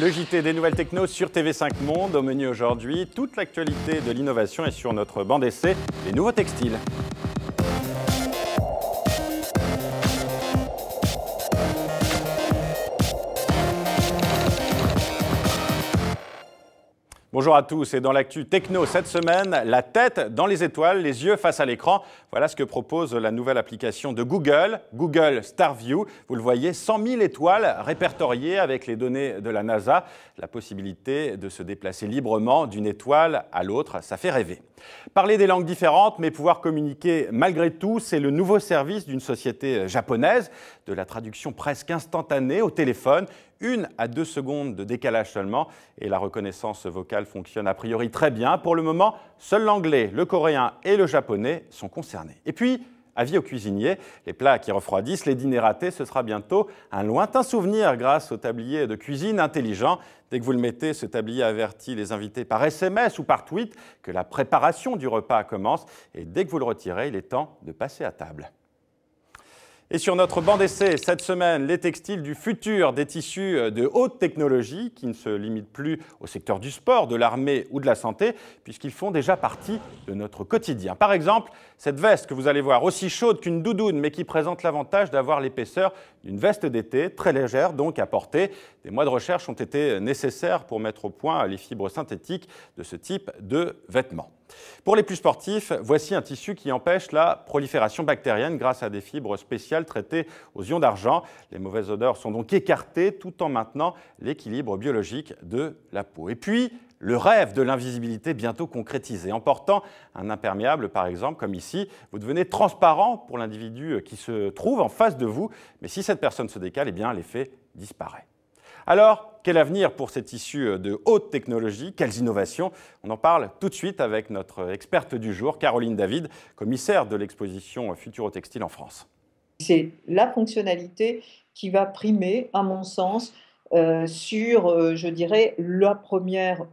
Le JT des nouvelles techno sur TV5 Monde. Au menu aujourd'hui, toute l'actualité de l'innovation est sur notre banc d'essai, les nouveaux textiles. Bonjour à tous, et dans l'actu techno cette semaine, la tête dans les étoiles, les yeux face à l'écran. Voilà ce que propose la nouvelle application de Google, Google StarView. Vous le voyez, 100 000 étoiles répertoriées avec les données de la NASA. La possibilité de se déplacer librement d'une étoile à l'autre, ça fait rêver. Parler des langues différentes, mais pouvoir communiquer malgré tout, c'est le nouveau service d'une société japonaise, de la traduction presque instantanée au téléphone. 1 à 2 secondes de décalage seulement et la reconnaissance vocale fonctionne a priori très bien. Pour le moment, seul l'anglais, le coréen et le japonais sont concernés. Et puis, avis aux cuisiniers, les plats qui refroidissent, les dîners ratés, ce sera bientôt un lointain souvenir grâce au tablier de cuisine intelligent. Dès que vous le mettez, ce tablier avertit les invités par SMS ou par tweet que la préparation du repas commence. Et dès que vous le retirez, il est temps de passer à table. Et sur notre banc d'essai, cette semaine, les textiles du futur, des tissus de haute technologie qui ne se limitent plus au secteur du sport, de l'armée ou de la santé, puisqu'ils font déjà partie de notre quotidien. Par exemple, cette veste que vous allez voir, aussi chaude qu'une doudoune, mais qui présente l'avantage d'avoir l'épaisseur d'une veste d'été, très légère donc à porter. Des mois de recherche ont été nécessaires pour mettre au point les fibres synthétiques de ce type de vêtements. Pour les plus sportifs, voici un tissu qui empêche la prolifération bactérienne grâce à des fibres spéciales traitées aux ions d'argent. Les mauvaises odeurs sont donc écartées tout en maintenant l'équilibre biologique de la peau. Et puis, le rêve de l'invisibilité bientôt concrétisé. En portant un imperméable, par exemple, comme ici, vous devenez transparent pour l'individu qui se trouve en face de vous. Mais si cette personne se décale, eh bien, l'effet disparaît. Alors, quel avenir pour ces tissus de haute technologie? Quelles innovations? On en parle tout de suite avec notre experte du jour, Caroline David, commissaire de l'exposition Futurotextile en France. C'est la fonctionnalité qui va primer, à mon sens, sur, je dirais, la première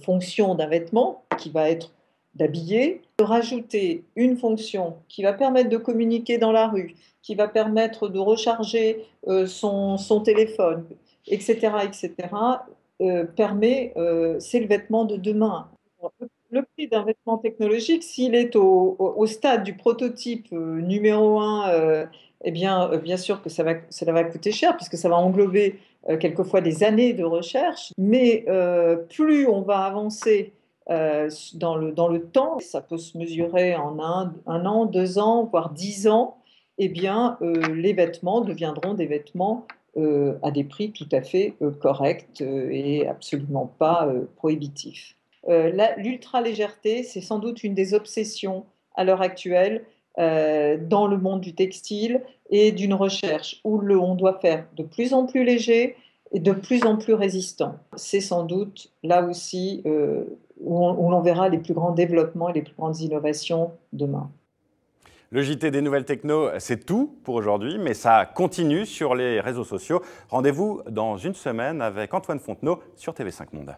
fonction d'un vêtement, qui va être d'habiller, de rajouter une fonction qui va permettre de communiquer dans la rue, qui va permettre de recharger son téléphone, etc., permet, c'est le vêtement de demain. Le prix d'un vêtement technologique, s'il est au stade du prototype numéro 1, eh bien sûr que cela va coûter cher, puisque ça va englober quelquefois des années de recherche. Mais plus on va avancer dans le temps, ça peut se mesurer en un an, 2 ans, voire 10 ans, eh bien les vêtements deviendront des vêtements à des prix tout à fait corrects et absolument pas prohibitifs. L'ultra-légèreté, c'est sans doute une des obsessions à l'heure actuelle dans le monde du textile et d'une recherche où on doit faire de plus en plus léger et de plus en plus résistant. C'est sans doute là aussi où l'on verra les plus grands développements et les plus grandes innovations demain. Le JT des nouvelles techno, c'est tout pour aujourd'hui, mais ça continue sur les réseaux sociaux. Rendez-vous dans une semaine avec Antoine Fontenot sur TV5 Monde.